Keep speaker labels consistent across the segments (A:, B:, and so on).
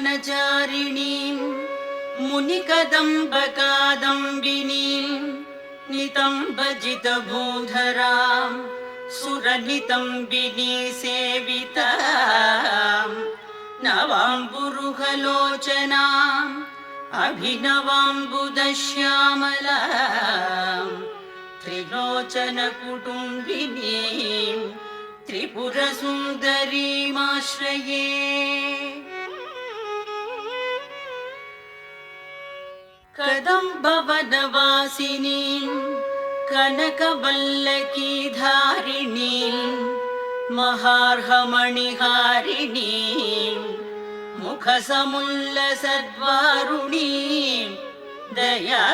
A: कदम्बवनचारिणीं मुनिकदम्बकादम्बिनीं नितम्बजितभूधरां सुरनितम्बिनी सेवितां नवाम्बुरुहलोचनाम् अभिनवाम्बुदश्यामलां त्रिलोचनकुटुम्बिनीं त्रिपुरसुन्दरीमाश्रये। कदम्बवनवासिनीं कनकवल्लकीधारिणीं महार्हमणिहारिणीं मुखसमुल्लसद्वारुणीं दयाविभवकारिणीं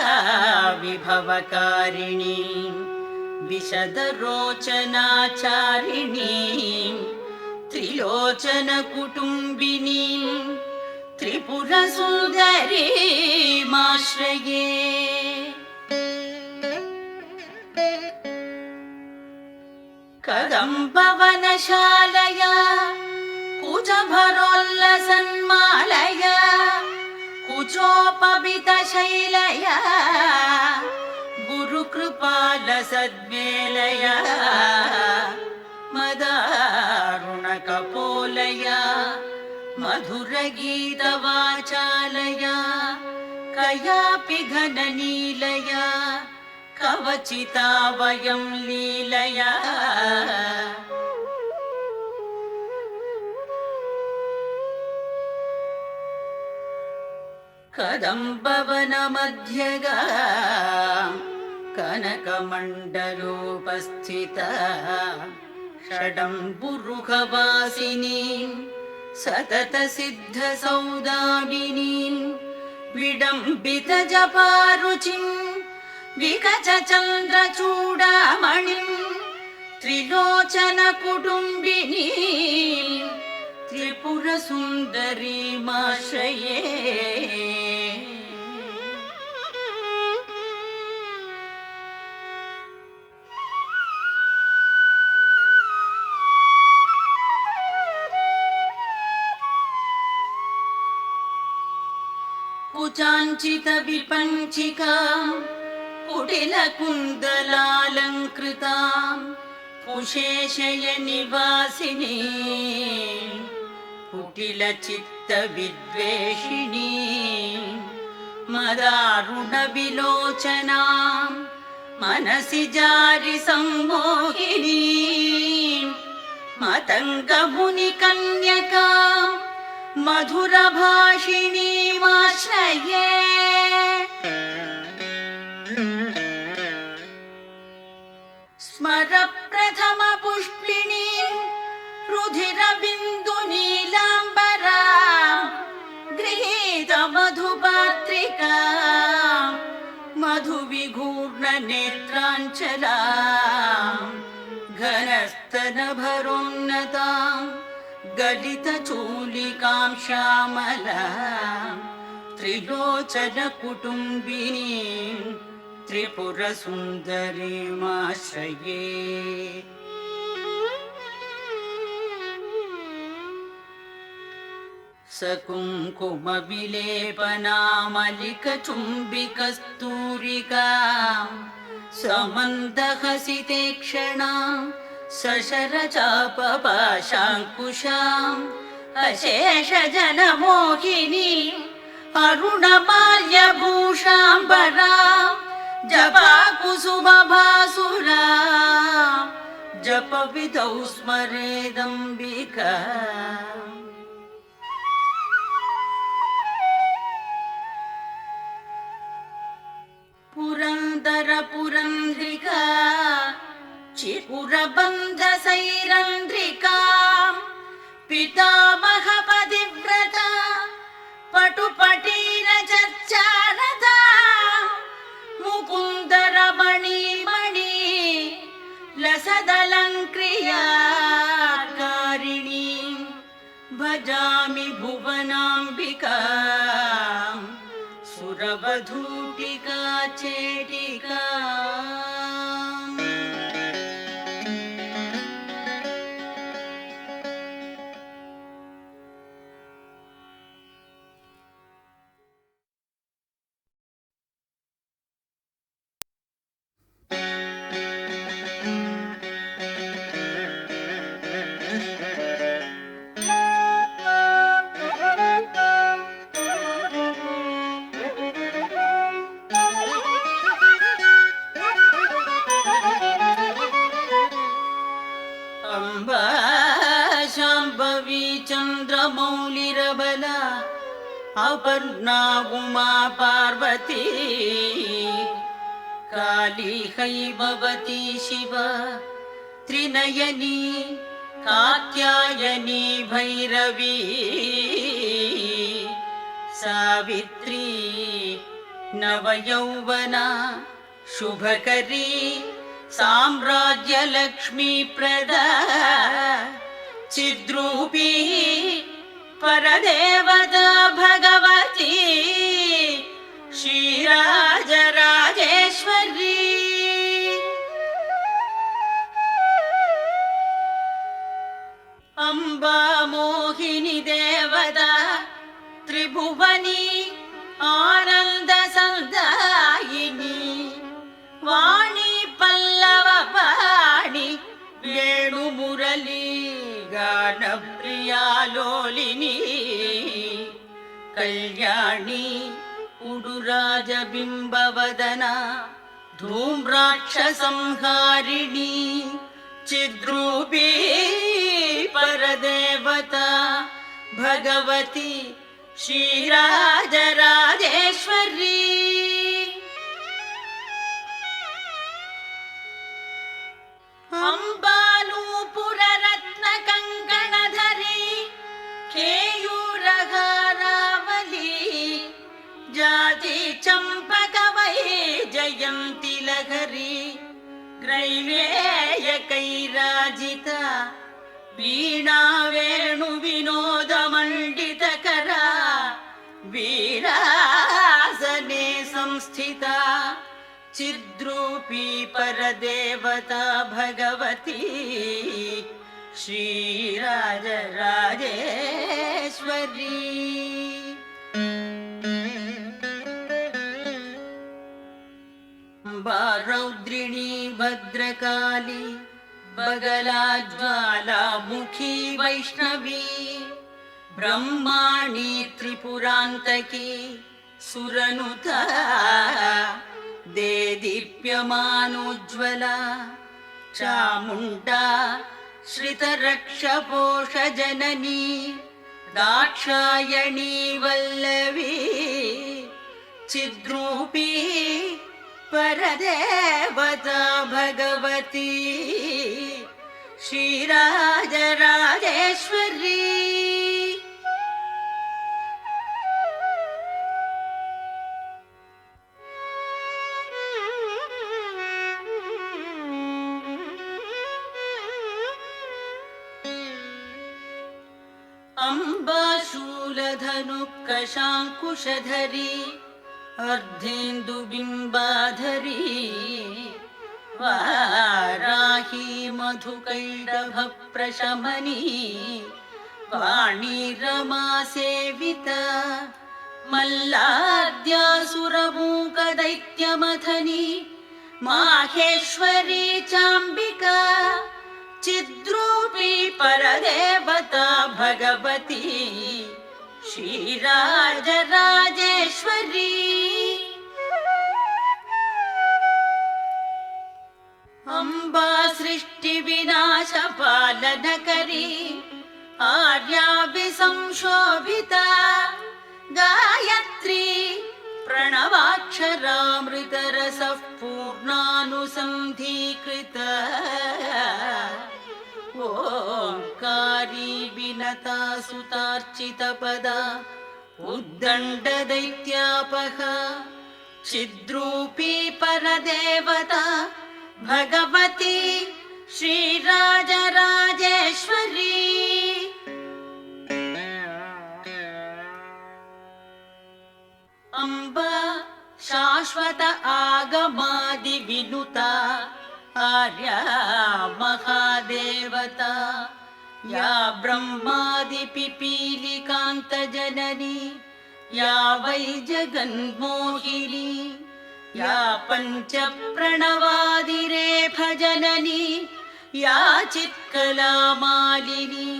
A: विशदरोचनाचारिणीं त्रिलोचनकुटुम्बिनीं त्रिपुरसुन्दरीमाश्रये। कदम्बवनशालया कुचभरोल्लसन्मालया कुचोपवितशैलया गुरुकृपालसद्वेलया मदारुणकपोलया मधुरगीतवाचालया कयापि घननीलया कवचिता वयं लीलया। कदम्बवनमध्यगा कनकमण्डलोपस्थिता षडम्बुरुहवासिनीं सततसिद्धसौदामिनीं विडम्बितजपारुचिं विकचचन्द्रचूडामणिं त्रिलोचनकुटुम्बिनीं त्रिपुरसुन्दरीमाश्रये। कुचाञ्चितविपञ्चिकां कुटिलकुन्दलालङ्कृतां कुशेशयनिवासिनीं कुटिलचित्तविद्वेषिणीं मदारुणविलोचनां मनसि जारिसम्मोहिनीं मतङ्गमुनिकन्यकां मधुरभाषिणीमाश्रये। स्मरप्रथमपुष्पिणीं रुधिरबिन्दुनीलाम्बरां गृहीतमधुपात्रिकां मधुविघूर्णनेत्राञ्चलां घनस्तनभरोन्नतां गलितचूलिकां श्यामलां त्रिलोचनकुटुम्बिनीं त्रिपुरसुन्दरीमाश्रये। सकुङ्कुमविलेपनामलिकचुम्बिकस्तूरिकां समन्दहसितेक्षणां सशरचापपाशाङ्कुशाम् अशेषजनमोहिनीम् अरुणमाल्यभूषाम्बरां जपाकुसुमभासुरां जपविधौ स्मरेदम्बिका। पुरन्दरपुरन्द्रिका चिपुरबन्धसैरन्द्रिकां पितामह भजामि भुवनाम्बिकां सुरवधूटिका चेटिका। अम्बा शाम्भवी चन्द्रमौलिरबला अपर्णा उमा पार्वती काली हैमवती शिवा त्रिनयनी कात्यायनी भैरवी सावित्री नवयौवना शुभकरी साम्राज्यलक्ष्मी प्रदा चिद्रूपी परदेवता भगवती श्रीराजराजेश्वरी। अम्बा मोहिनी देवता त्रिभुवनी आनंद संदायिनी वाणी पल्लव पाणि वेणुमुरली गान प्रियालोलिनी कल्याणी उडुराजबिम्बवदना धूम्राक्षसंहारिणी चिद्रूपी परदेवता भगवती श्रीराजराजेश्वरी। अम्बानूपुररत्नकङ्कणधरी केयूरहारावली जाति चम्पकवै जयन्ति लहरी ग्रैवेयकैराजिता वीणा वेणुविनोदमण्डितकरा वीरासने संस्थिता चिद्रूपी परदेवता भगवती श्रीराजराजेश्वरी। अम्बा रौद्रिणी भद्रकाली बगलाज्वालामुखी वैष्णवी ब्रह्माणी त्रिपुरान्तकी सुरनुता देदीप्यमानोज्ज्वला चामुण्डा श्रितरक्षपोषजननी दाक्षायणी वल्लवी चिद्रूपी परदेवता भगवती श्रीराजराजेश्वरी। अम्बा शूलधनुकशाङ्कुशधरी अर्धेन्दुबिम्बाधरी वाराही मधुकैटभप्रशमनी वाणी रमा सेविता मल्लाद्यासुरमूकदैत्यमथनी माहेश्वरी चाम्बिका चिद्रूपी परदेवता भगवती श्रीराजराजेश्वरी। अम्बा सृष्टिविनाशपालनकरी आर्याभिसंशोभिता गायत्री प्रणवाक्षरामृतरसः पूर्णानुसन्धीकृता ओंकारी विनता सुतार्चितपदा उद्दण्डदैत्यापहा चिद्रूपी परदेवता भगवती श्रीराजराजेश्वरी। शाश्वत आगमादि विनुता आर्या महादेवता या ब्रह्मादि पिपीलिकान्त जननी या वै जगन्मोहिनी या पंच प्रणवादिरेफ जननी या चित्कलामालिनी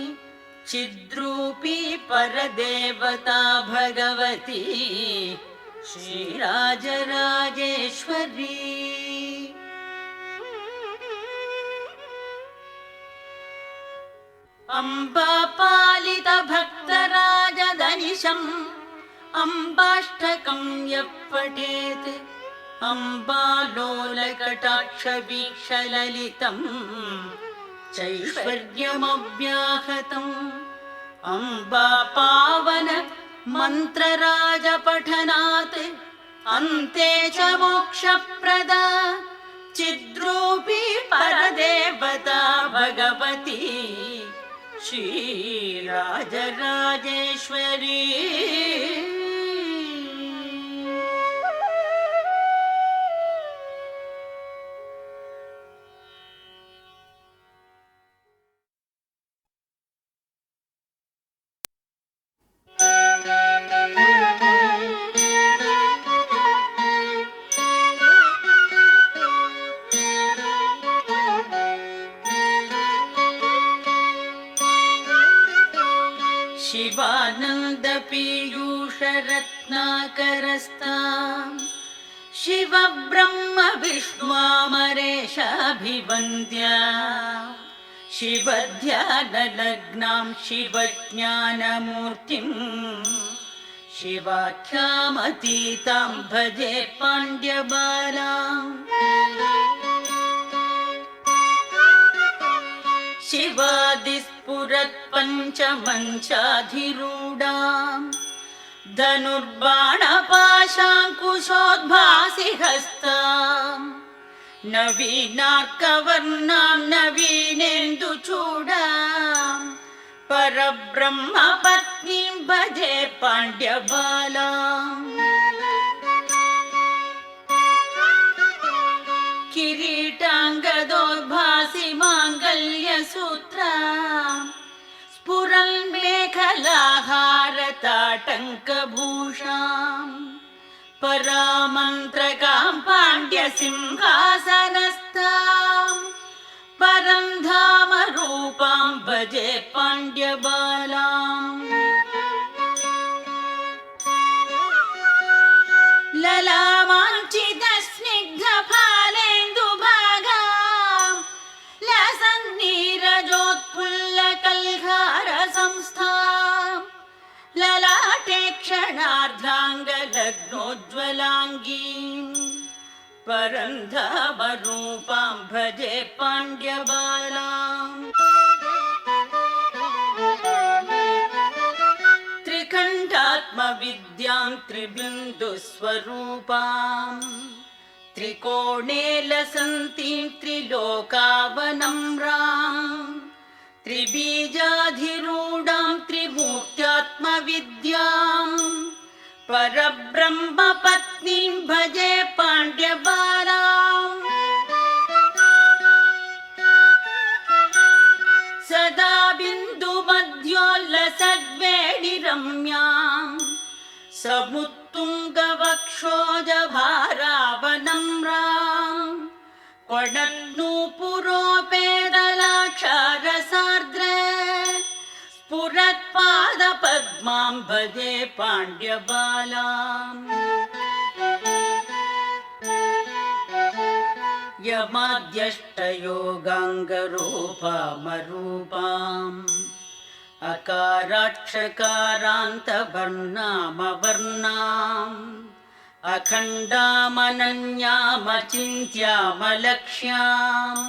A: चिद्रूपी परदेवता भगवती श्रीराजराजेश्वरी। अम्बा पालित भक्तराजधनिशम् अम्बाष्टकं यः पठेत् अम्बालोलकटाक्षवीक्षललितम् चैश्वर्यमव्याहतम् अम्बा पावन मन्त्रराजपठनात् अन्ते च मोक्षप्रदा चिद्रूपी परदेवता भगवती श्रीराजराजेश्वरी। शिवानंद पीयूष रत्नाकरस्तां शिव ब्रह्म विष्णुमरेशाभिवन्द्या शिवध्यान लग्नां शिवज्ञानमूर्तिं शिवाख्यामतीतां भजे पाण्ड्यबालाम् शिवादिस्फुरत्पञ्चमञ्चाधिरूढां धनुर्बाणपाशाङ्कुशोद्भासि हस्तां नवीनार्कवर्णां नवीनेन्दुचूडां परब्रह्मपत्नीं भजे पाण्ड्यबालाम् किरीटाङ्गदोद्भासि माङ्गल्यसूत्रां स्फुरन्मेखलाहारताटङ्कभूषां परामन्त्रकां पाण्ड्यसिंहासनस्थां परं धामरूपां भजे पाण्ड्यबालाम् ललामाञ्चितस्निग्धफालेन्दुभागां लसन्नीरजोत्फुल्लकल्हारसंस्थां ललाटे क्षणार्धाङ्गलग्नोज्ज्वलाङ्गीं परन्धामरूपां भजे पाण्ड्यबालाम् त्रिखण्डात्मविद्यां त्रिबिन्दुस्वरूपां त्रिकोणे लसन्तीं त्रिलोकावनम्रां त्रिबीजाधिरूढां त्रिमूर्त्यात्मविद्यां परब्रह्मपत्नीं भजे पाण्ड्यबालाम् सदा बिन्दुमध्योल्लसद्वेणिरम्यां समुत्तुङ्गवक्षोजभारावनम्रां क्वडन्नूपुरोपेदलाक्षारसार्द्र स्फुरत्पादपद्मां भजे पाण्ड्यबालाम् यमाद्यष्टयोगाङ्गरूपामरूपाम् अकाराक्षकारान्तवर्णामवर्णाम् अखण्डामनन्यामचिन्त्यामलक्ष्याम्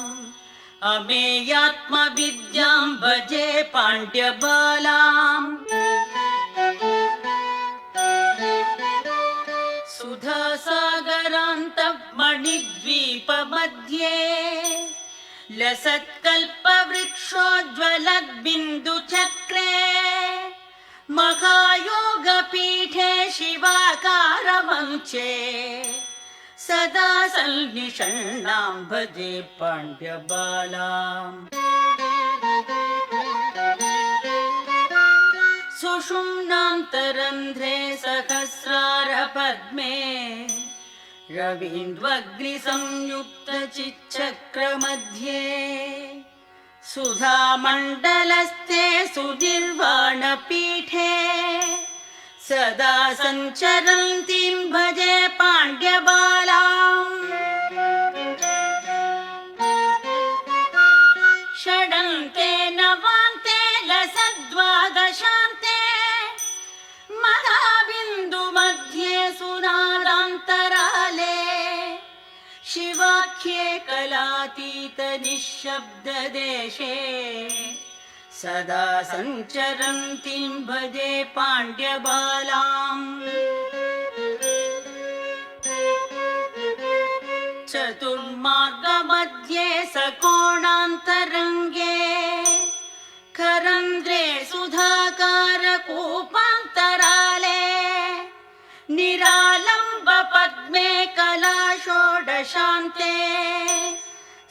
A: अमेयात्मविद्यां भजे पाण्ड्यबालाम् सुधासागरान्तमणिद्वीपमध्ये लसत्कल्पवृक्षोज्ज्वलद्बिन्दुचक्रे महायोगपीठे शिवाकारमञ्चे सदा सन्निषण्णां भजे पाण्ड्यबालाम् सुषुम्नान्तरन्ध्रे सहस्रारपद्मे रवीन्द्वग्निसंयुक्तचिच्चक्रमध्ये सुधामण्डलस्थे सुनिर्वाणपीठे सदा सञ्चरन्तीं भजे पाण्ड्यबालाम् षडन्ते नवान्ते लसद्वादशान्ते मदाबिन्दुमध्ये सुनादान्तराले शिवाख्ये कलातीतनिःशब्ददेशे सदा सञ्चरन्तीं भजे पाण्ड्यबालाम् चतुर्मार्गमध्ये सकोणान्तरङ्गे करन्ध्रे सुधाकारकूपान्तराले निरालम्बपद्मे कलाषोडशान्ते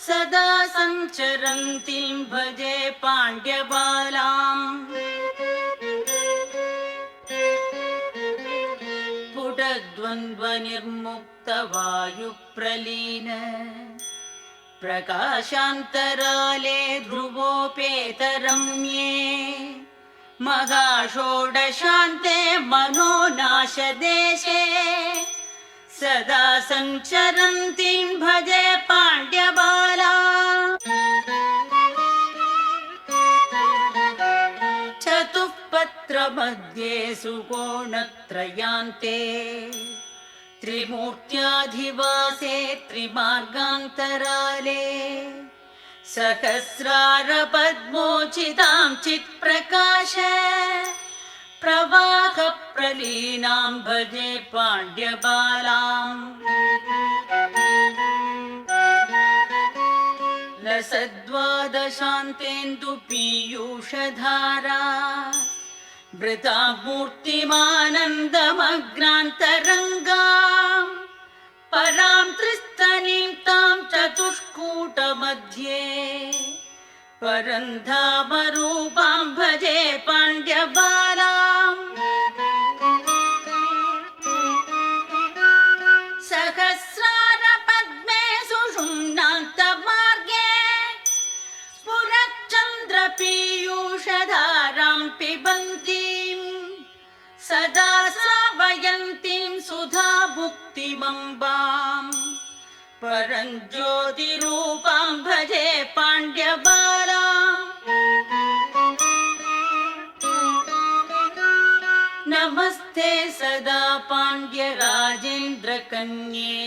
A: सदा सञ्चरन्तीं भजे पाण्ड्यबालाम् पुटद्वन्द्वनिर्मुक्तवायुप्रलीन प्रकाशान्तराले ध्रुवोपेतरम्ये महाषोडशान्ते मनोनाशदेशे सदा सञ्चरन्तीं भजे पाण्ड्यबालाम् चतुःपत्रमध्ये सुकोणत्रयान्ते त्रिमूर्त्याधिवासे त्रिमार्गान्तराले सहस्रारपद्मोचितां चित्प्रकाश प्रवाहप्रलीनां भजे पाण्ड्यबालाम् लसद्वादशान्तेन्दुपीयूषधारा वृता मूर्तिमानन्दमग्नान्तरङ्गाम् परां त्रिस्तनीं तां चतुष्कूटमध्ये परन्धामरूपां भजे पाण्ड्यबालाम् सहस्रारपद्मे सुषुम्नान्तमार्गे स्फुरच्चन्द्रपीयूषधारां पिबन्तीं सदा श्रावयन्तीं सुधा भुक्तिमम्बाम् परञ्ज्योतिरूपां भजे पाण्ड्यबालाम् नमस्ते सदा पाण्ड्यराजेन्द्रकन्ये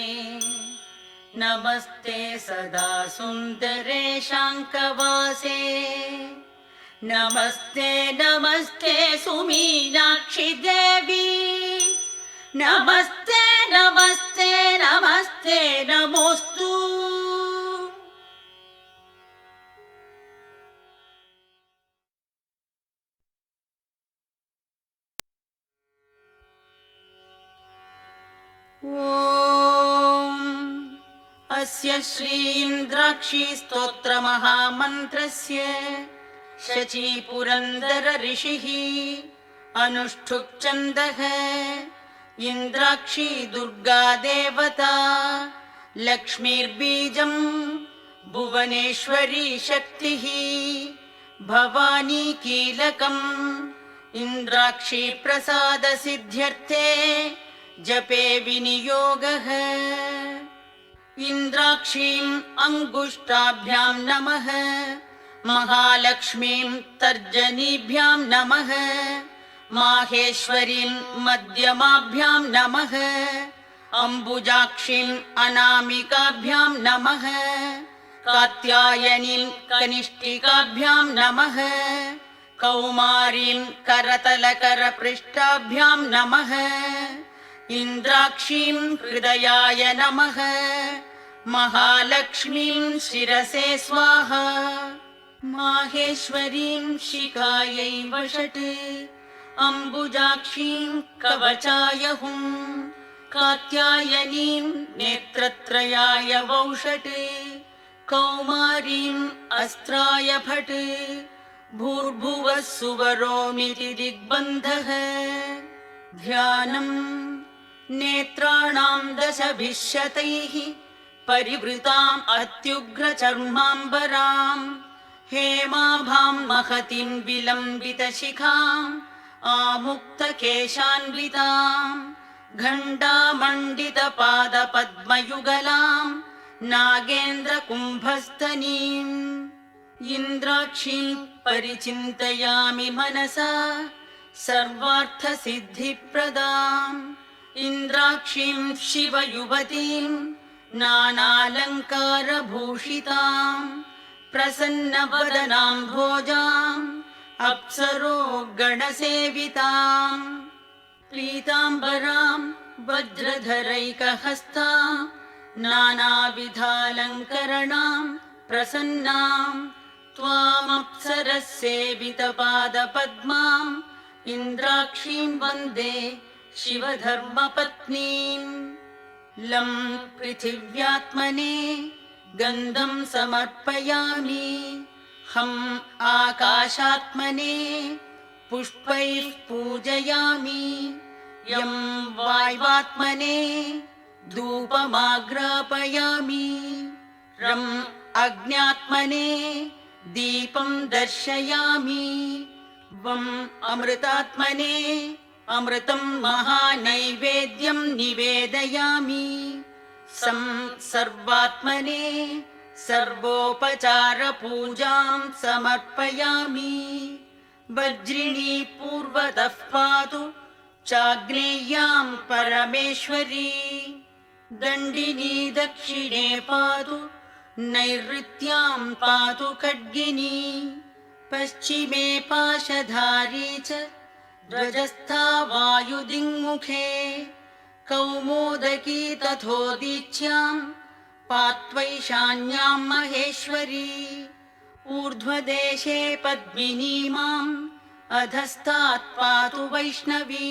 A: नमस्ते सदा सुन्दरे शाङ्कवासे नमस्ते नमस्ते सुमीनाक्षि देवी नमस्ते नमस्ते नमस्ते नमोस्तु ॐ अस्य श्री इन्द्राक्षी स्तोत्र महामन्त्रस्य शचीपुरन्दर ऋषिः अनुष्ठुप् छन्दः इन्द्राक्षी दुर्गा देवता लक्ष्मीर्बीजं भुवनेश्वरी शक्तिः भवानी कीलकम् इन्द्राक्षी प्रसाद सिद्ध्यर्थे जपे विनियोगः इन्द्राक्षीम् अंगुष्ठाभ्यां नमः महालक्ष्मीं तर्जनीभ्यां नमः माहेश्वरीं मध्यमाभ्यां नमः अम्बुजाक्षीं अनामिकाभ्यां नमः कात्यायनीं कनिष्ठिकाभ्यां नमः कौमारीं करतलकरपृष्ठाभ्यां नमः इन्द्राक्षीं हृदयाय नमः महालक्ष्मीं शिरसे स्वाहा माहेश्वरीं शिखायै वषट् अम्बुजाक्षीं कवचाय हुं कात्यायनीं नेत्रत्रयाय वौषट् कौमारीम् अस्त्राय फट् भूर्भुवः सुवरोमिति दिग्बन्धः ध्यानम् नेत्राणां दशभिः शतैः परिवृताम् अत्युग्रचर्माम्बराम् हेमाभां महतीं विलम्बितशिखाम् आमुक्तकेशान्विताम् घण्टामण्डितपादपद्मयुगलाम् नागेन्द्रकुम्भस्तनीम् इन्द्राक्षीं परिचिन्तयामि मनसा सर्वार्थसिद्धिप्रदाम् इन्द्राक्षीं शिवयुवतीं नानालङ्कारभूषिताम् प्रसन्नवदनाम्भोजाम् अप्सरो गणसेविताम् पीताम्बराम् वज्रधरैकहस्ताम् नानाविधालङ्करणाम् प्रसन्नाम् त्वामप्सरः सेवितपादपद्माम् इन्द्राक्षीं वन्दे शिवधर्मपत्नीम् लं पृथिव्यात्मने गन्धं समर्पयामि हम् आकाशात्मने पुष्पैः पूजयामि यं वाय्वात्मने धूपमाग्रापयामि रम् अग्न्यात्मने दीपं दर्शयामि वम् अमृतात्मने अमृतं महानैवेद्यं निवेदयामि सं सर्वात्मने सर्वोपचारपूजां समर्पयामि वज्रिणी पूर्वतः पातु चाग्नेय्यां परमेश्वरी दण्डिनी दक्षिणे पातु नैऋत्यां पातु खड्गिनी पश्चिमे पाशधारी च ध्वजस्था वायुदिङ्मुखे कौमोदकी तथोदीच्यां पात्वैशान्यां महेश्वरी ऊर्ध्वदेशे पद्मिनी माम् अधस्तात् पातु वैष्णवी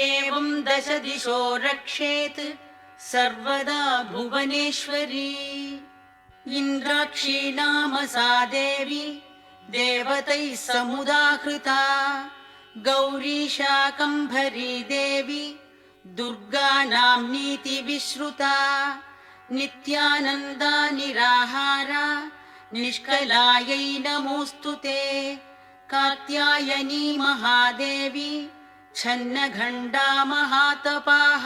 A: एवं दश दिशो रक्षेत् सर्वदा भुवनेश्वरी इन्द्राक्षी नाम सा देवी देवतैः समुदाहृता गौरी शाकम्भरी देवी दुर्गा नाम्नीति विश्रुता नित्यानन्दा निराहारा निष्कलायै नमोऽस्तु ते कात्यायनी महादेवी छन्नघण्टा महातपाः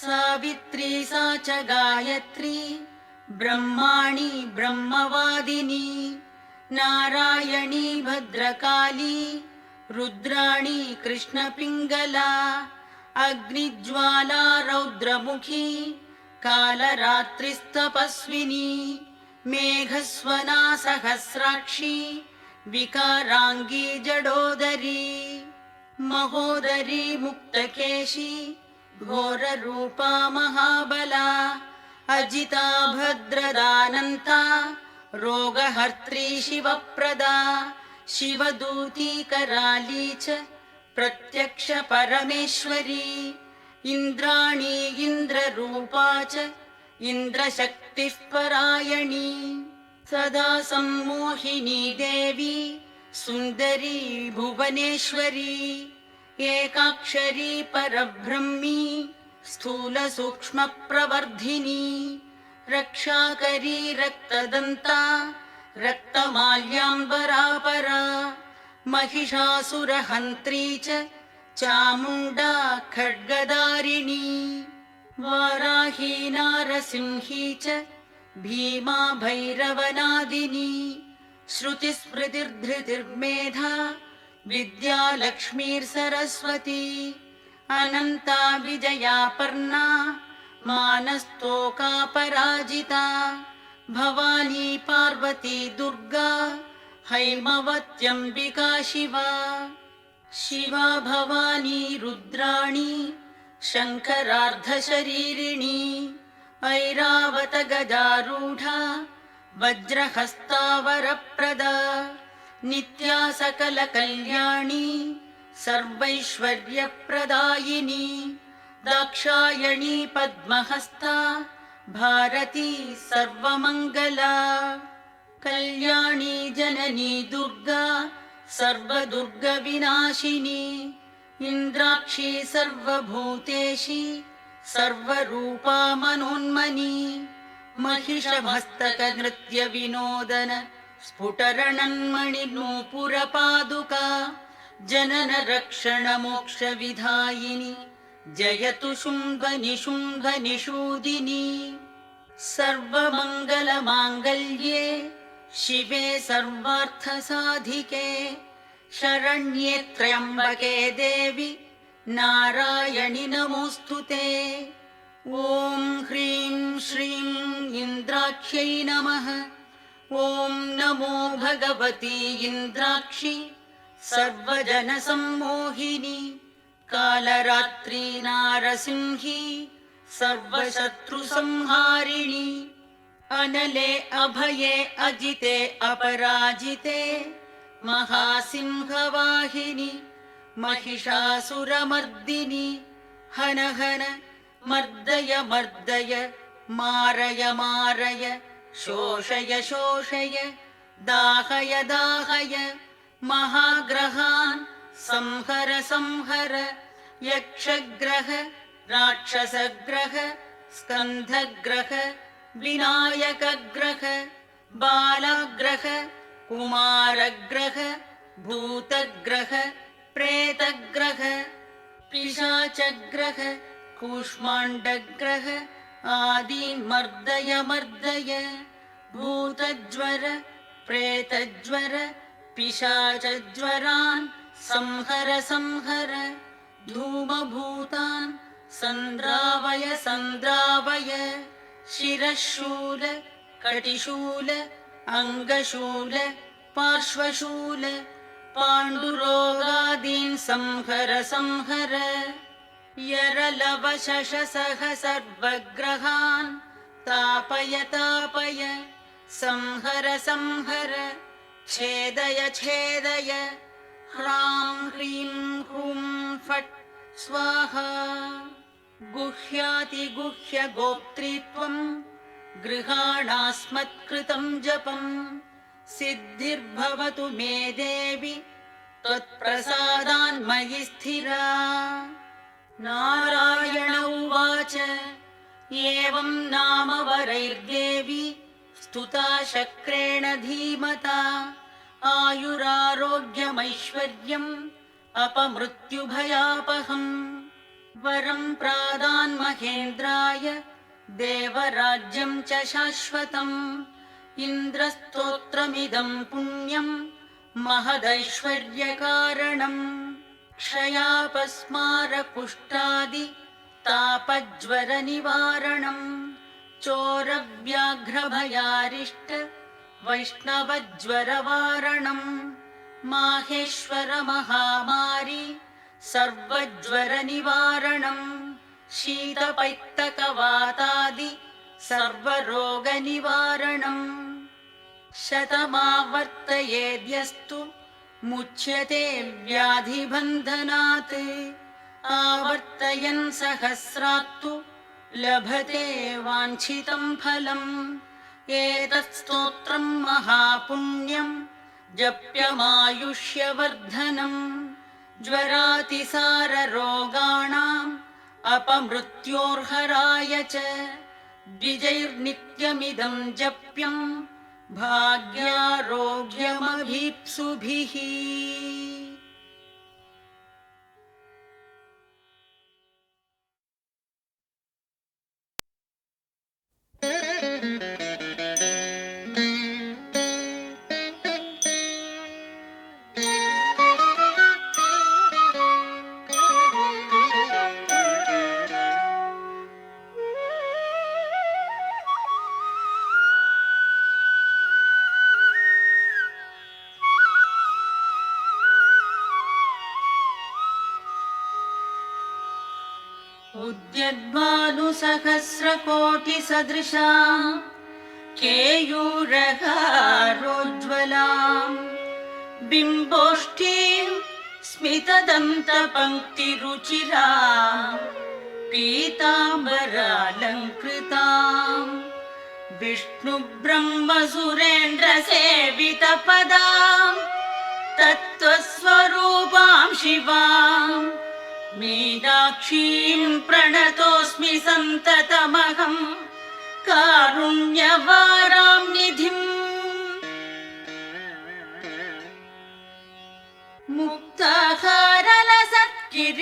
A: सावित्री सा च गायत्री ब्रह्माणी ब्रह्मवादिनी नारायणी भद्रकाली रुद्राणी कृष्णपिङ्गला अग्निज्वाला रौद्रमुखी कालरात्रिस्तपस्विनी मेघस्वना सहस्राक्षी विकाराङ्गी जडोदरी महोदरी मुक्तकेशी घोररूपा महाबला अजिता भद्रदानन्ता रोगहर्त्री शिवप्रदा शिवदूती कराली च प्रत्यक्ष परमेश्वरी इन्द्राणी इन्द्ररूपा च इन्द्रशक्तिः परायणी सदा सम्मोहिनी देवी सुन्दरी भुवनेश्वरी एकाक्षरी परब्रह्मी स्थूलसूक्ष्मप्रवर्धिनी रक्षाकरी रक्तदन्ता रक्तमाल्याम्बरापरा महिषासुरहन्त्री च चामुण्डा खड्गधारिणी वाराही नारसिंही च भीमा भैरवनादिनी श्रुतिस्मृतिर्धृतिर्मेधा विद्या लक्ष्मीर्सरस्वती अनन्ता विजयापर्णा मानस्तोका पराजिता भवानी पार्वती दुर्गा हैमवत्यम्बिका शिवा शिवा भवानी रुद्राणी शङ्करार्धशरीरिणी ऐरावत गजारूढा वज्रहस्तावरप्रदा नित्या सकलकल्याणी सर्वैश्वर्यप्रदायिनी दाक्षायणी पद्महस्ता भारती सर्वमङ्गला कल्याणी जननी दुर्गा सर्वदुर्गविनाशिनी इन्द्राक्षी सर्वभूतेशी सर्वरूपा मनोन्मनी महिषमस्तकनृत्यविनोदन स्फुटरणन्मणिनूपुरपादुका जननरक्षणमोक्षविधायिनी जयतु शुम्भनिशुम्भनिषूदिनी सर्वमङ्गलमाङ्गल्ये शिवे सर्वार्थसाधिके शरण्ये त्र्यम्बके देवी नारायणि नमोऽस्तुते ॐ ह्रीं श्रीं इन्द्राक्ष्यै नमः ॐ नमो भगवती इन्द्राक्षी सर्वजनसम्मोहिनी कालरात्रि नारसिंही सर्वशत्रुसंहारिणी अनले अभये अजिते अपराजिते महासिंहवाहिनी महिषासुरमर्दिनी हन हन मर्दय मर्दय मारय मारय शोषय शोषय दाहय दाहय महाग्रहान् संहर संहर यक्षग्रह राक्षसग्रह स्कन्धग्रह विनायकग्रह बालग्रह कुमारग्रह भूतग्रह प्रेतग्रह पिशाचग्रह कूष्माण्डग्रह आदीन् मर्दय मर्दय भूतज्वर प्रेतज्वर पिशाचज्वरान् संहर संहर धूमभूतान् सन्द्रावय सन्द्रावय शिरशूल कटिशूल अङ्गशूल पार्श्वशूल पाण्डुरोगादीन् संहर संहर यरलवशशसह सर्वग्रहान् तापय तापय संहर संहर छेदय छेदय ह्रां ह्रीं ह्रूं फट् स्वाहा गुह्यातिगुह्य गोप्त्रीत्वं गृहाणास्मत्कृतं जपं सिद्धिर्भवतु मे देवि त्वत्प्रसादान्मयि स्थिरा नारायण उवाच एवं नाम वरैर्देवी स्तुता शक्रेण धीमता आयुरारोग्यमैश्वर्यम् अपमृत्युभयापहम् वरं प्रादान्महेन्द्राय देवराज्यं च शाश्वतम् इन्द्रस्तोत्रमिदं पुण्यं महदैश्वर्यकारणम् क्षयापस्मारकुष्ठादि तापज्वरनिवारणम् चोरव्याघ्रभयारिष्ट वैष्णवज्वरवारणम् माहेश्वरमहामारी सर्वज्वरनिवारणम् शीतपैत्तकवातादि सर्वरोगनिवारणम् शतमावर्तयेद्यस्तु मुच्यते व्याधिबन्धनात् आवर्तयन् सहस्रात्तु लभते वाञ्छितं फलम् एतत् स्तोत्रं महापुण्यं जप्यमायुष्यवर्धनम् ज्वरातिसाररोगाणाम् अपमृत्योर्हराय च द्विजैर्नित्यमिदं जप्यं भाग्यारोग्यमभीप्सुभिः उद्यद्भानुसहस्रकोटिसदृशाम् केयूरहारोज्ज्वलाम् बिम्बोष्ठीं स्मितदन्तपङ्क्तिरुचिराम् पीताम्बरालङ्कृताम् विष्णुब्रह्मसुरेन्द्रसेवितपदाम् तत्त्वस्वरूपां शिवाम् मीनाक्षीं प्रणतोऽस्मि सन्ततमहं कारुण्यवारां निधिम्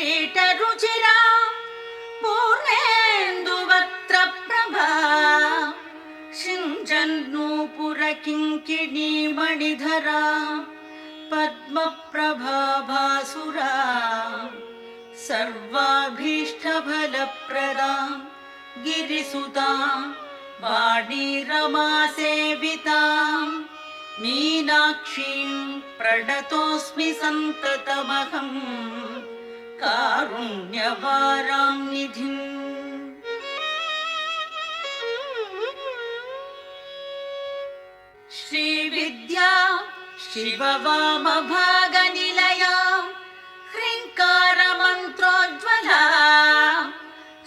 A: मुक्ताहारलसत्किरीटरुचिरां पूर्णेन्दुवक्त्रप्रभां सिञ्चन्नूपुरकिङ्किणीमणिधरां पद्मप्रभाभासुरां सर्वाभीष्टफलप्रदां गिरिसुतां वाणीरमासेवितां मीनाक्षीं प्रणतोऽस्मि सन्ततमहं कारुण्यवारां निधिम् श्रीविद्या शिववामभागनिलयां ह्रीङ्कारमन्त्रोज्ज्वला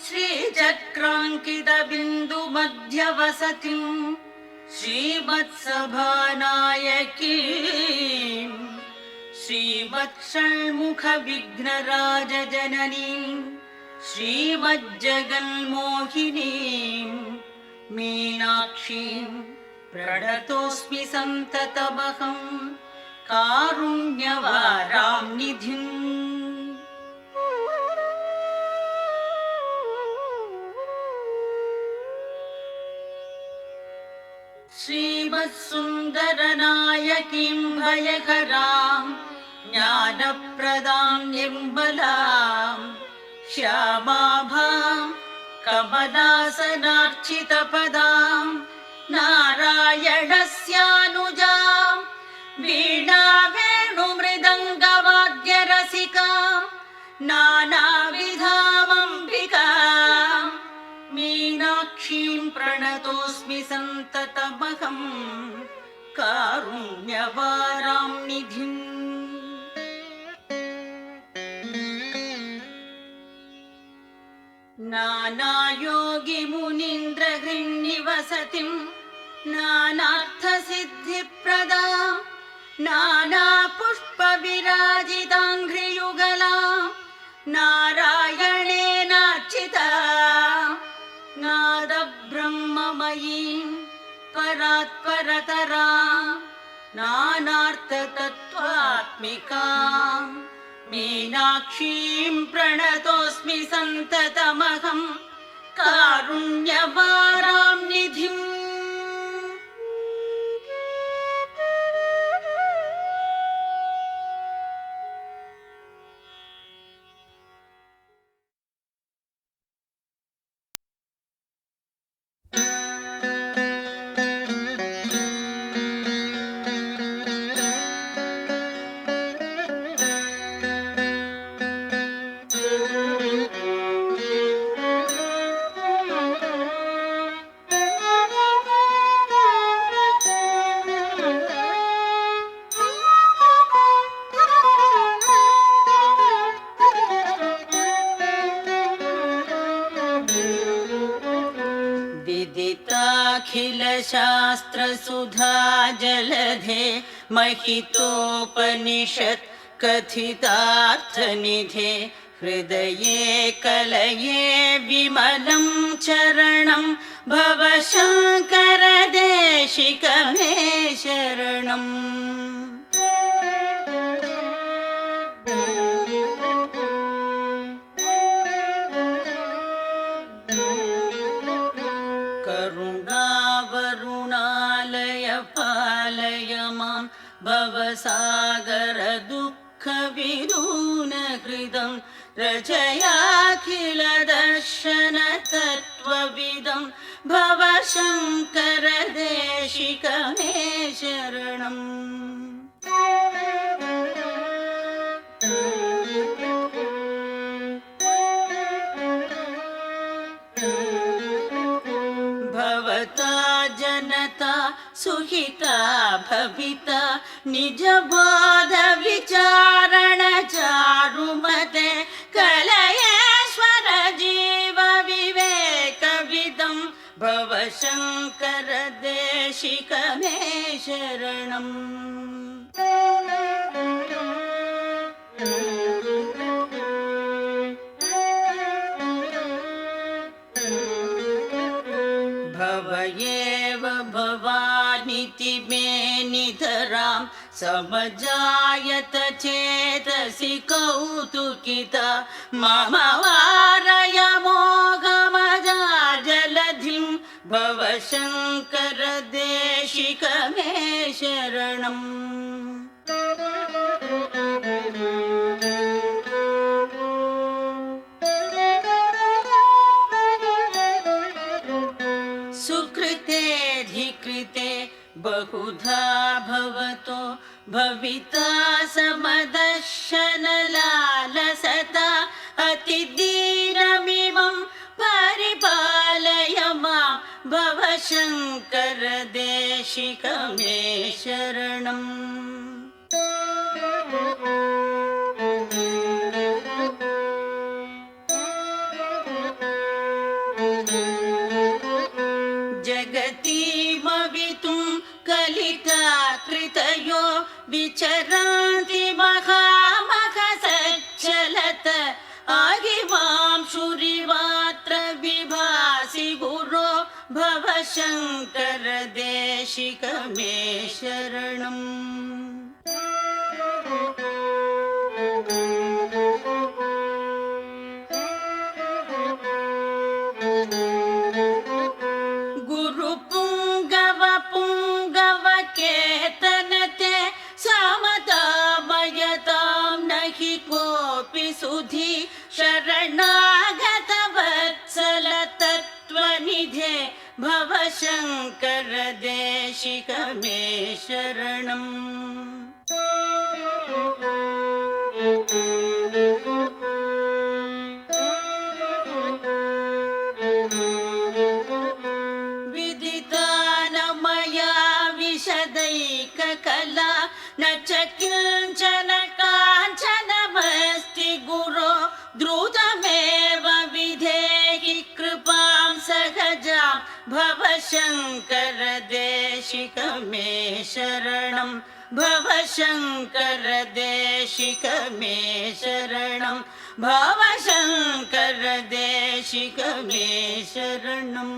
A: श्रीचक्राङ्कितबिन्दुमध्यवसतिं श्रीमत्सभानायकीं श्रीमत्षण्मुखविघ्नराजजननीं श्रीमज्जगन्मोहिनीं मीनाक्षीं प्रणतोऽस्मि सन्ततमहं कारुण्यवारां निधिम् श्रीमत्सुन्दरनायकीं भयकरां ज्ञानप्रदां निर्मलां श्यामाभां कमलासनार्चितपदां नारायणस्यानुजां वीणावेणुमृदङ्गवाद्यरसिकां नानाविधामम्बिकां मीनाक्षीं प्रणतोऽस्मि सन्ततमहं कारुण्यवारां निधिम् नानायोगिमुनीन्द्रहृन्निवसतिं नानार्थसिद्धिप्रदां नानापुष्पविराजिताङ्घ्रियुगलां नारायणेनार्चितां नादब्रह्ममयीं परात्परतरां नानार्थतत्त्वात्मिकां मीनाक्षीं प्रणतोऽस्मि सन्ततमहं कारुण्यवारां निधिम् शास्त्रसुधा जलधे महितोपनिषत् कथितार्थनिधे हृदये कलये विमलं चरणं भव शङ्कर देशिक मे शरणम् भवसागर दुःख विदून हृदं रचयाखिल दर्शन तत्त्वविदं भव शङ्कर देशिक मे शरणम् भवता जनता सुहिता भविता निज बोध विचारण चारुमते कलयेश्वर जीव भवशङ्कर देशिक मे शरणम्। भव एव भवानिति मे निधरां समजायत चेतसि कौतुकिता मम वारय मोहमजाजलधिं भवशङ्कर देशिक मे शरणम्। सुकृतेऽधिकृते बहुधा भवतो भविता समदर्शनलालसता अतिदीनमिमं परिपालय मां भवशङ्कर देशिक मे शरणम्। जगतीमवितुं कलिकाकृतयो विचरन्ति महामखसच्चलत आगिवांशुरिवात्र विभासि गुरो भवशङ्कर देशिक मे शरणम्। केतनते समतामयतां नहि कोऽपि सुधी शरणागत वत्सल तत्त्वनिधे भवशङ्कर देशिक मे शरणम्। कला न च किञ्चन काञ्चनमस्ति गुरो द्रुतमेव विधेहि कृपां सहजां भवशङ्कर देशिक मे शरणं। भवशङ्कर देशिक मे शरणं। भवशङ्कर देशिक मे शरणम्।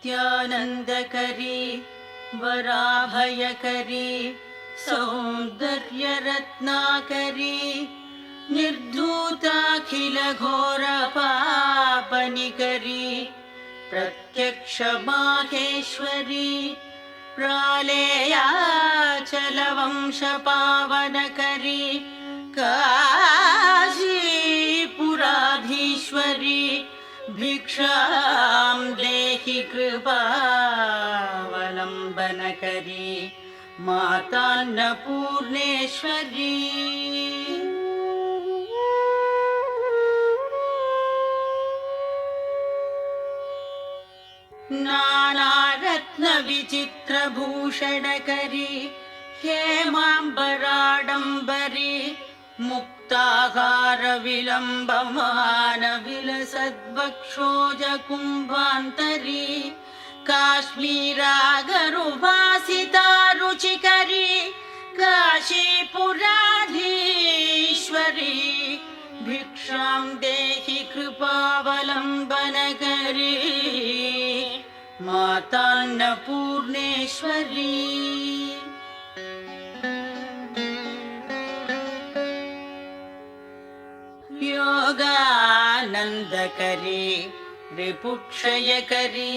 A: नित्यानन्दकरी वराभयकरी सौन्दर्यरत्नाकरी निर्धूताखिलघोरपापनिकरी प्रत्यक्षमाहेश्वरी प्रालेयाचलवंशपावनकरी काशीपुराधीश्वरी भिक्षां देहि कृपावलम्बनकरी मातान्नपूर्णेश्वरी। नानारत्नविचित्रभूषणकरी हेमाम्बराडम्बरी मुक्ताहारविलम्बमानविलसद्वक्षोजकुम्भान्तरी काश्मीरागरुभासितारुचिकरी काशीपुराधीश्वरी भिक्षां देहि कृपावलम्बनकरी मातान्नपूर्णेश्वरी योगानन्दकरी रिपुक्षयकरी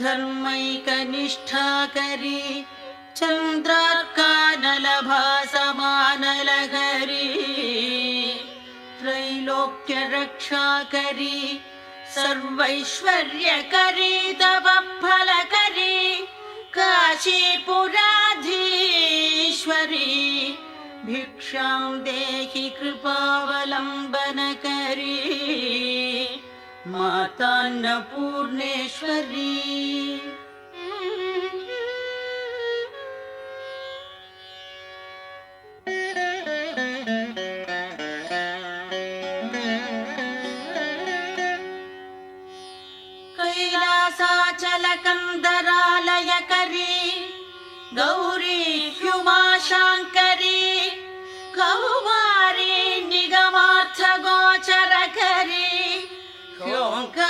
A: धर्मैकनिष्ठाकरी चन्द्रार्कानलभासमानलहरी त्रैलोक्यरक्षाकरी सर्वैश्वर्यकरी तव फलकरी काशीपुराधीश्वरी भिक्षां देहि कृपावलम्बनकरी मातान्नपूर्णेश्वरी कैलासाचलकन्दरालयकरी गौरी ह्युमाशाङ्करी कौमारी निगमार्थगोचरकरी ह्योङ्कारबीजाक्षरी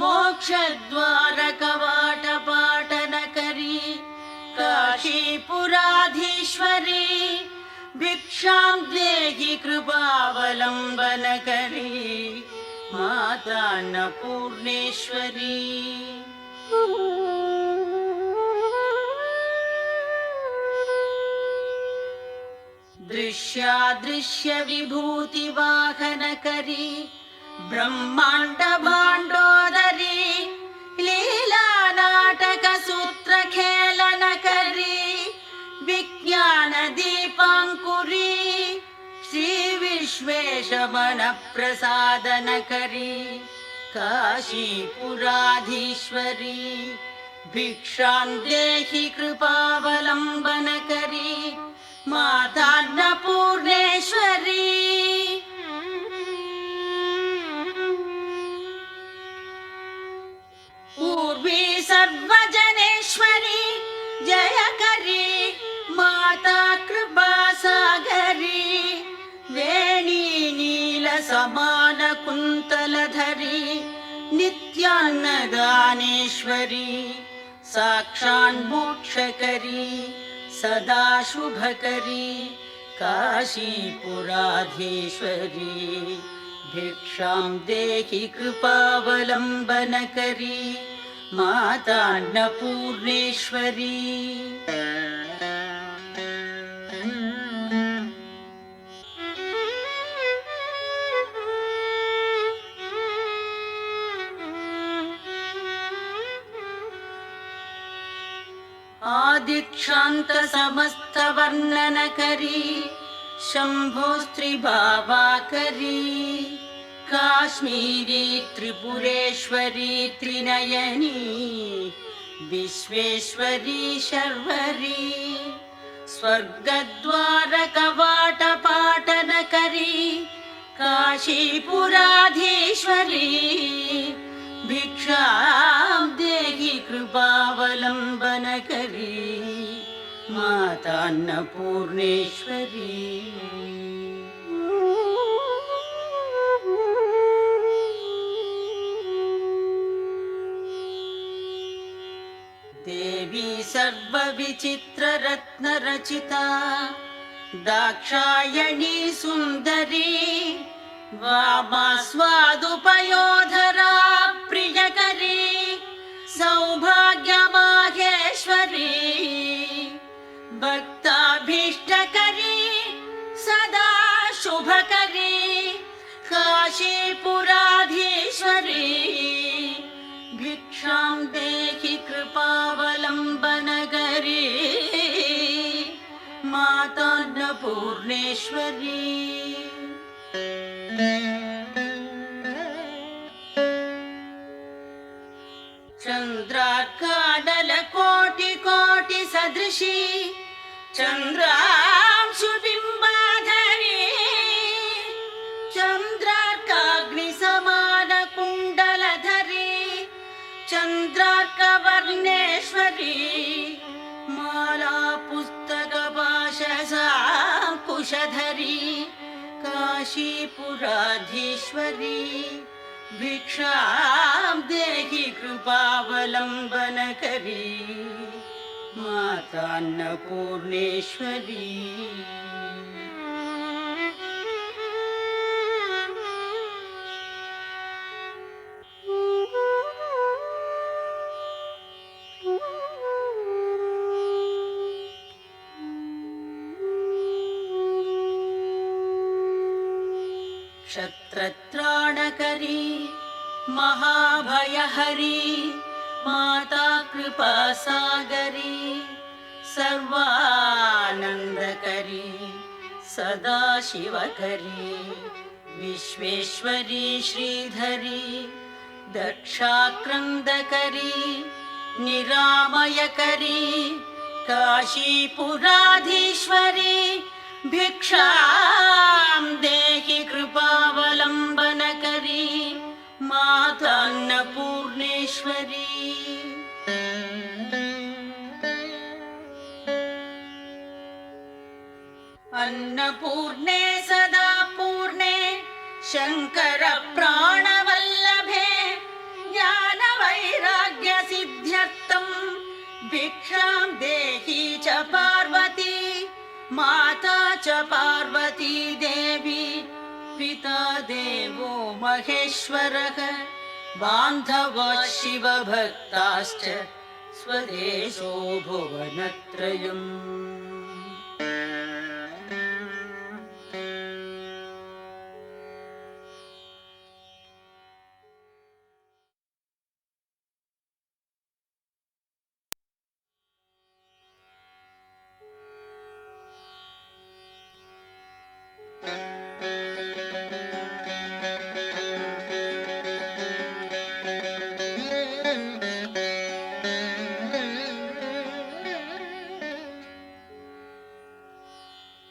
A: मोक्षद्वारकवाटपाटनकरी काशीपुराधीश्वरी भिक्षां देहि कृपावलम्बनकरी मातान्नपूर्णेश्वरी दृश्यादृश्यविभूतिवाहनकरी ब्रह्माण्डभाण्डोदरी लीलानाटकसूत्रखेलनकरी विज्ञानदीपाङ्कुरी श्रीविश्वेशमनप्रसादनकरी काशीपुराधीश्वरी भिक्षां देहि कृपावलम्बनकरी मातान्नपूर्णेश्वरी पूर्वी सर्वजनेश्वरी जयकरी माता कृपासागरी वेणी नीलसमानकुन्तलधरी नित्यान्नदानेश्वरी साक्षान्मोक्षकरी सदा शुभकरी काशीपुराधीश्वरी भिक्षां देहि कृपावलम्बनकरी मातान्नपूर्णेश्वरी आदिक्षान्तसमस्तवर्णनकरी शम्भोस्त्रिभावाकरी काश्मीरी त्रिपुरेश्वरी त्रिनयनी विश्वेश्वरी शर्वरी स्वर्गद्वारकवाटपाटनकरी काशीपुराधीश्वरी भिक्षां देहि कृपावलम्बनकरी मातान्नपूर्णेश्वरी देवी सर्वविचित्ररत्नरचिता दाक्षायणी सुन्दरी वामास्वादुपयोधरा प्रियकरी सौभाग्यमाहेश्वरी भक्ताभीष्टकरी सदा शुभकरी काशीपुराधीश्वरी भिक्षां देहि कृपावलम्बनकरी मातान्नपूर्णेश्वरी चन्द्रार्कानलकोटिकोटिसदृशी चन्द्रांशुबिम्बाधरी चन्द्रार्काग्निसमानकुण्डलधरी चन्द्रार्कवर्णेश्वरी माला पुस्तकपाशसाङ्कुशधरी काशी काशीपुराधीश्वरी भिक्षां देहि कृपावलम्बनकरी मातान्नपूर्णेश्वरी। क्षत्रत्राणकरी महाभयहरी माता कृपासागरी सर्वानन्दकरी सदाशिवकरी विश्वेश्वरी श्रीधरी दक्षाक्रन्दकरी निरामयकरी काशीपुराधीश्वरी भिक्षां देहि कृपावलम्बनकरी मातान्नपूर्णेश्वरी। अन्नपूर्णे सदा पूर्णे शंकर प्राणवल्लभे ज्ञानवैराग्यसिद्ध्यर्थं भिक्षां देहि च पार्वती माता च पार्वती देवी पिता देवो महेश्वरः बान्धवाः शिवभक्ताश्च स्वदेशो भुवनत्रयम्।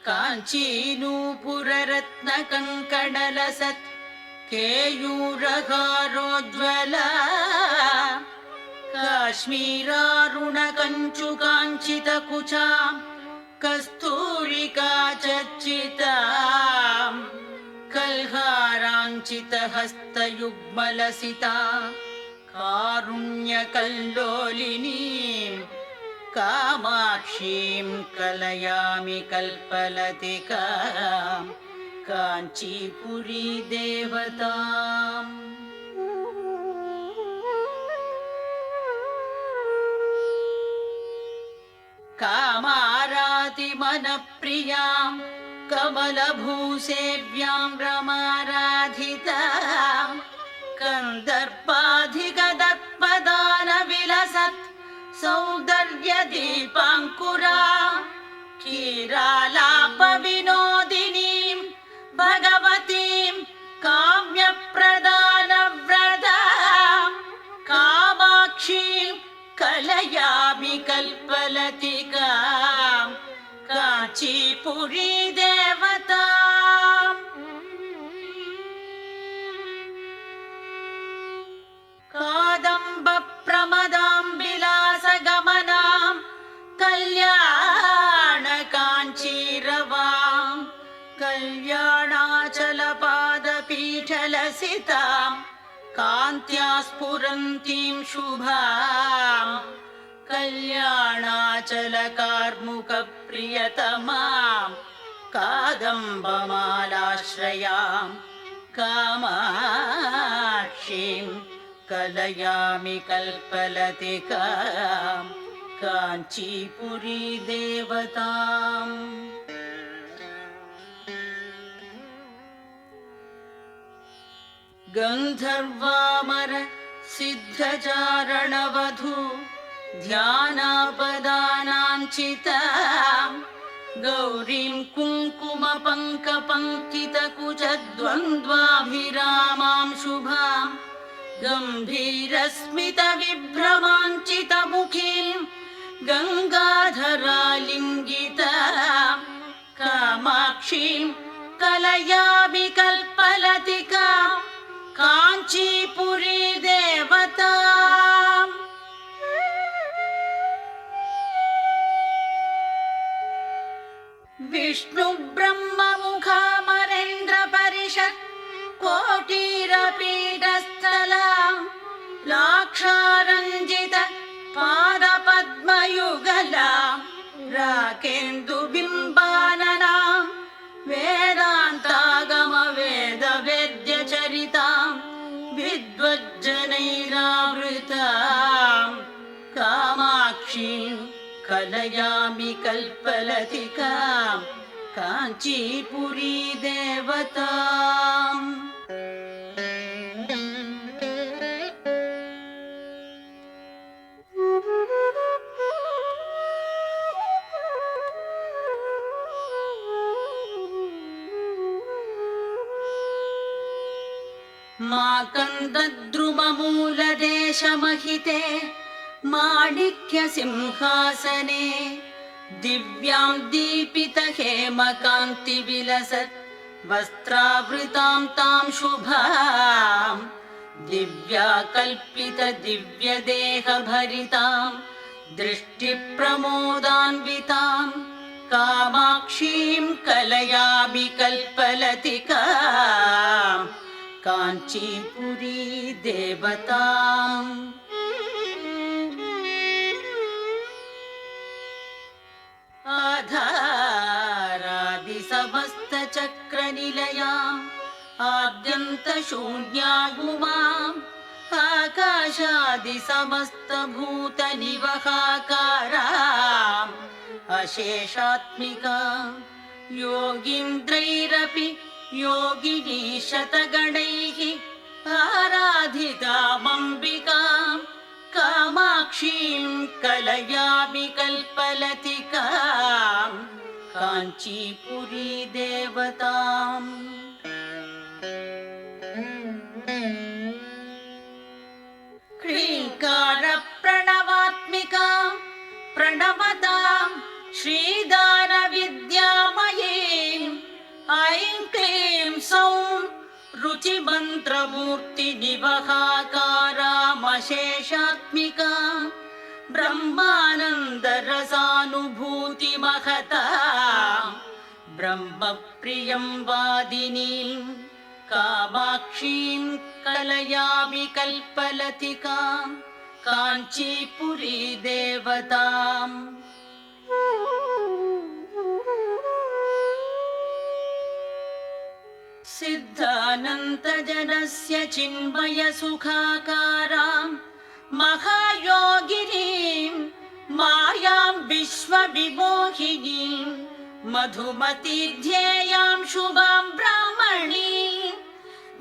A: काञ्चीनूपुररत्नकङ्कणलसत् केयूरहारोज्ज्वला काश्मीरारुणकञ्चुकाञ्चितकुचा कस्तूरिका चर्चिता कल्हाराञ्चितहस्तयुग्मलसिता कारुण्यकल्लोलिनीम् कामाक्षीं कलयामि कल्पलतिकां काञ्चीपुरी देवताम्। कामारातिमनप्रियां कमलभूसेव्यां रमाराधितां कन्दर्पाधिगदत्पदानविलसत् सौन्दर्यदीपाङ्कुरा कीरालापविनोदिनीं भगवतीं काम्यप्रदानव्रतां कामाक्षीं कलयामि कल्पलतिकां काञ्चीपुरी देवताम्। कादम्बप्रमदाम्बिलासगमनां कल्याणकाञ्चीरवां कल्याणाचलपादपीठलसितां कान्त्या स्फुरन्तीं शुभां कल्याणाचलकार्मुकप्रियतमां कादम्बमालाश्रयां कामाक्षीं कलयामि कल्पलतिकां काञ्चीपुरी देवताम्। गन्धर्वामर सिद्धचारणवधू ध्यानापदानाञ्चितां गौरीं कुङ्कुमपङ्कपङ्कितकुचद्वन्द्वाभिरामां शुभां गम्भीरस्मितविभ्रमाञ्चितमुखीं गङ्गाधरालिङ्गितां कामाक्षीं कलयामि कल्पलतिकां काञ्चीपुरी देवताम्। विष्णु ब्रह्म मुखामरेन्द्र कामाक्षारञ्जित पादपद्मयुगलां राकेन्दुबिम्बाननां वेदान्तागमवेदवेद्यचरितां विद्वज्जनैरावृतां कामाक्षीं कलयामि कल्पलतिकां काञ्चीपुरी देवताम्। माकन्दद्रुममूलदेशमहिते माणिक्यसिंहासने दिव्यां दीपितहेमकान्तिविलसत् वस्त्रावृतां तां शुभां दिव्याकल्पितदिव्यदेहभरितां दृष्टिप्रमोदान्वितां कामाक्षीं कलयामि कल्पलतिकाम् काञ्चीपुरी देवताम्। आधारादिसमस्तचक्रनिलयाम् आद्यन्तशून्यागुमाम् आकाशादिसमस्तभूतनिवहाकाराम् अशेषात्मिकाम् योगीन्द्रैरपि योगिनी शतगणैः आराधितामम्बिकां कामाक्षीं कलयामि कल्पलतिकां काञ्चीपुरी देवताम्। क्रीङ्कारप्रणवात्मिकां प्रणमतां श्रीदानविद्यामयीम् ऐं क्लीं सौं रुचिमन्त्रमूर्तिनिवहाकारामशेषात्मिकां ब्रह्मानन्दरसानुभूतिमहतां ब्रह्मप्रियं वादिनीं कामाक्षीं कलयामि कल्पलतिकां काञ्चीपुरी देवताम्। सिद्धानन्तजनस्य चिन्मयसुखाकारां महायोगिनीं मायां विश्वविमोहिनीं मधुमतीध्येयां शुभां ब्राह्मणीं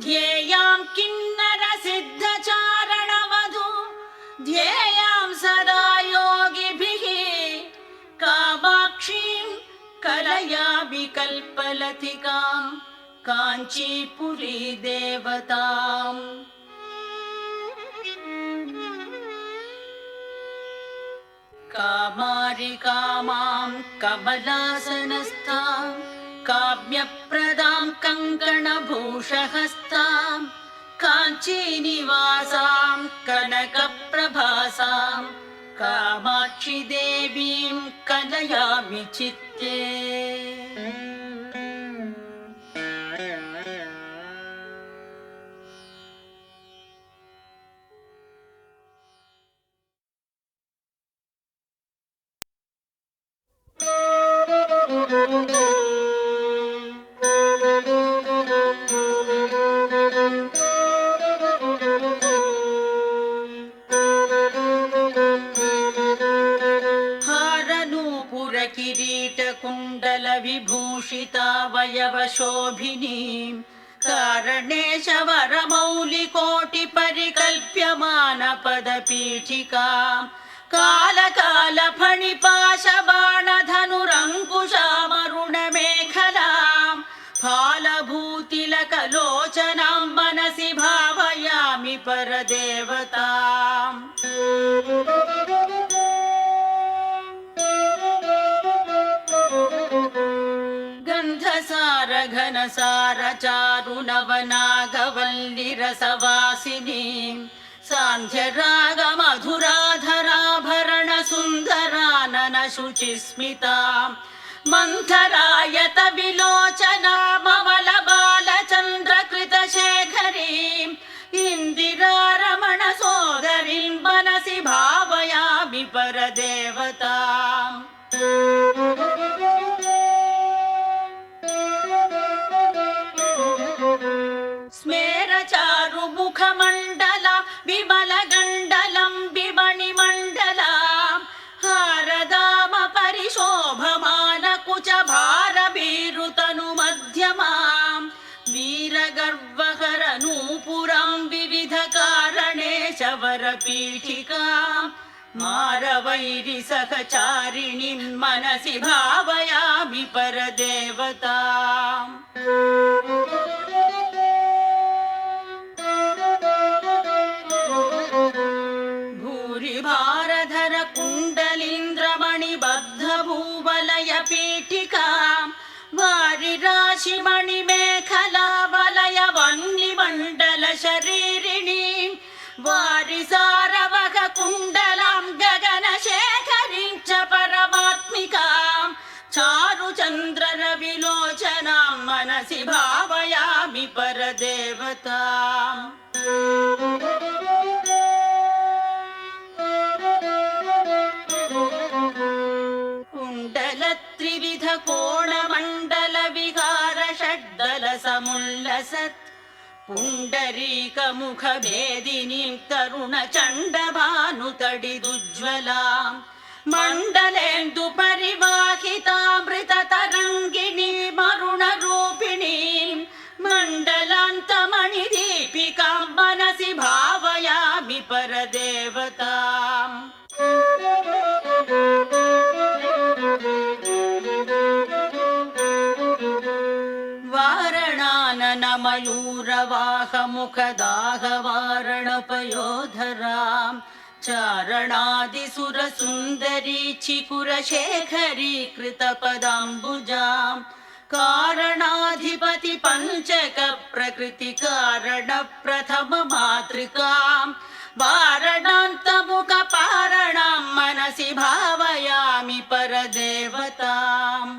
A: ध्येयां किन्नरसिद्धचारणवधू ध्येयां सदा योगिभिः कामाक्षीं कलयामि कल्पलतिकां काञ्चीपुरी देवताम्। कामारिकामां कमलासनस्थां काम्यप्रदां कङ्कणभूषहस्तां काञ्चीनिवासां कनकप्रभासां कामाक्षि देवीं कलयामि चित्ते। हारनूपुरकिरीटकुण्डलविभूषितावयवशोभिनीं कारणेशवरमौलिकोटिपरिकल्प्यमानपदपीठिकां कालकालफणिपाशबाणधनुरङ्कुशामरुणमेखलां फालभूतिलकलोचनां मनसि भावयामि परदेवताम्। गन्धसारघनसारचारुनवनागवल्लिरसवासिनीं सान्ध्यरागमधुराधराभरणसुन्दराननशुचिस्मितां मन्थरायतविलोचनाममलबालचन्द्रकृतशेखरीं इन्दिरारमणसोदरीं परदेवताम् स्मेरचारुमुखमण्डला विमलगण्डलं विमणिमण्डला हारदाम परिशोभमानकुचभारभीरुतनुमध्यमां वीरगर्वहरनूपुरां विविधकारणेशवरपीठिकां मारवैरिसहचारिणीं मनसि भावयामि परदेवताम् भूरिभारधर कुण्डलीन्द्रमणिबद्धभूवलय पीठिकां वारिराशिमणिमेखला वलय वह्निमण्डल शरीरिणीं वारिसारवह कुण्डलां गगनशेखरीं च परमात्मिकां चारुचन्द्ररविलोचनां मनसि भावयामि परदेवताम् कुण्डलत्रिविध कोणमण्डल विहार षड्दल समुल्लसत् पुण्डरीकमुखभेदिनीं तरुणचण्डभानुतडिदुज्ज्वलां मण्डलेन्दुपरिवाहितामृततरङ्गिणीं मरुणरूपिणीं मण्डलान्तमणिदीपिकां मनसि भावयामि परदेवताम् वारणाननमयूरवाहमुखदाहवारणपयोधरां चारणादिसुरसुन्दरी चिकुरशेखरी कृतपदाम्बुजां कारणाधिपति पञ्चक प्रकृतिकारण प्रथम मातृकां वारणान्तमुखपारणां मनसि भावयामि परदेवताम्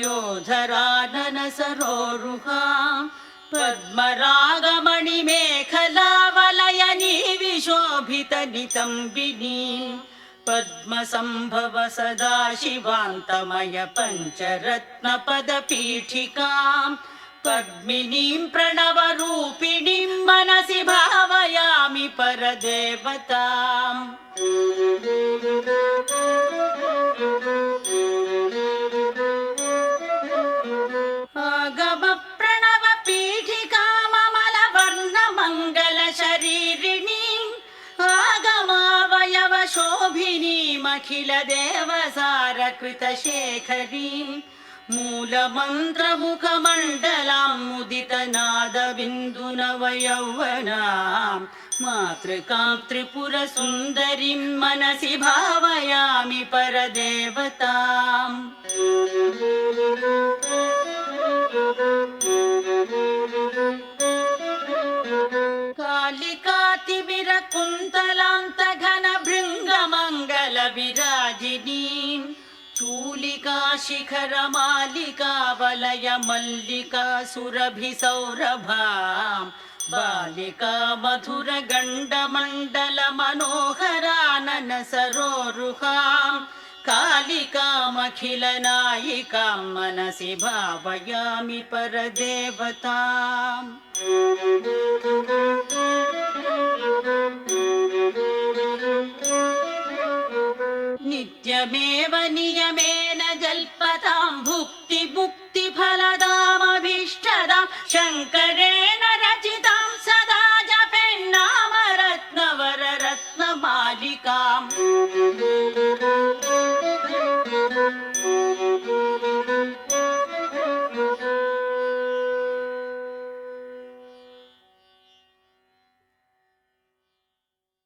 A: पद्मकान्तिपदपाणिपल्लवपयोधरानन सरोरुहां पद्मरागमणिमेखलावलयनी विशोभितनितम्बिनीं पद्मसम्भव सदाशिवान्तमय पञ्चरत्नपदपीठिकां पद्मिनीं प्रणवरूपिणीं मनसि भावयामि परदेवताम् आगमप्रणवपीठिकाममलवर्णमङ्गलशरीरिणीं आगमावयवशोभिनीमखिल देवसारकृतशेखरीं मूलमन्त्रमुखमण्डलां मुदितनादबिन्दुनवयौवनां मातृकां त्रिपुरसुन्दरीं मनसि भावयामि परदेवताम् कालिकातिमिरकुन्तलान्तघनभृङ्गमङ्गलविराजिनीं चूलिका शिखरमालिका वलय मल्लिका सुरभिसौरभां बालिका मधुर गण्डमण्डल मनोहरानन सरोरुहां कालिकामखिल नायिकां मनसि भावयामि परदेवताम् नित्यमेव नियमेन जल्प